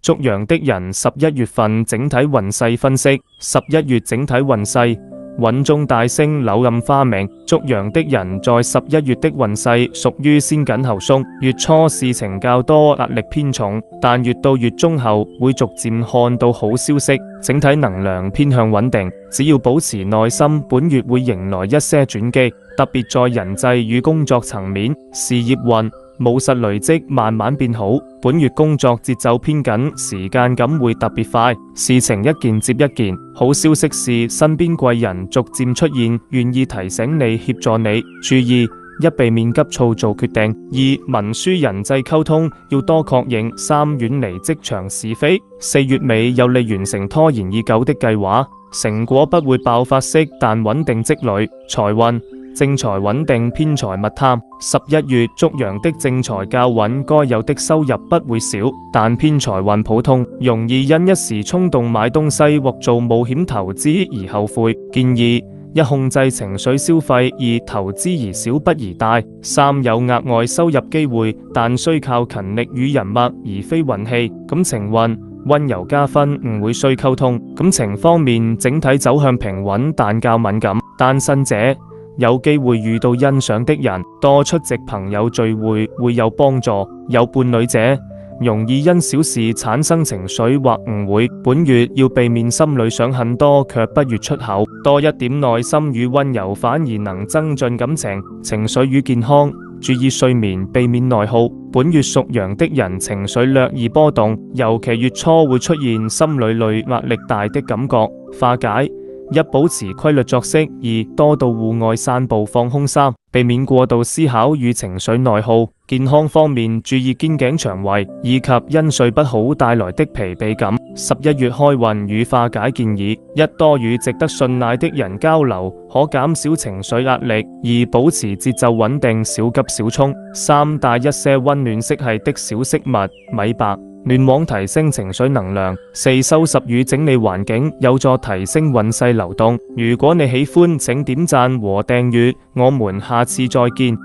屬羊的人11月份整體運勢分析。11月整體運勢，穩中大星柳暗花明。屬羊的人在11月的運勢屬於先緊後鬆，月初事情較多，壓力偏重，但越到月中後會逐漸看到好消息，整體能量偏向穩定。只要保持耐心，本月會迎來一些轉機，特別在人際與工作層面。事業運務實累積，慢慢變好。本月工作節奏偏緊，時間感會特別快，事情一件接一件。好消息是身邊貴人逐漸出現，願意提醒你協助你。注意一，避免急躁做決定；二，文書人際溝通要多確認；三，遠離職場是非。4月尾有利完成拖延已久的計劃，成果不會爆發式，但穩定積累。財運正財穩定，偏財勿貪。11月屬羊的正財較穩，該有的收入不會少，但偏財運普通，容易因一時衝動買東西或做冒險投資而後悔。建議一，控制情緒消費；二，投資宜小不宜大；三，有額外收入機會，但需靠勤力與人脈而非運氣。感情運溫柔加分，唔會需溝通。感情方面整體走向平穩，但較敏感。單身者有機會遇到欣賞的人，多出席朋友聚會會有幫助。有伴侶者容易因小事產生情緒或誤會，本月要避免心裏想很多卻不願出口，多一點耐心與溫柔反而能增進感情。情緒與健康，注意睡眠，避免內耗。本月屬羊的人情緒略易波動，尤其月初會出現心裏累壓力大的感覺。化解一，保持規律作息；二，多到戶外散步放空；三，避免過度思考與情緒內耗。健康方面注意肩頸腸胃以及因睡不好帶來的疲憊感。11月開運與化解建議：一，多與值得信賴的人交流，可減少情緒壓力；二，保持節奏穩定，小急小衝；三，帶一些溫暖色系的小飾物米白暖網提升情緒能量；四，收拾與整理環境有助提升運勢流動。如果你喜歡，請點讚和訂閱，我們下次再見。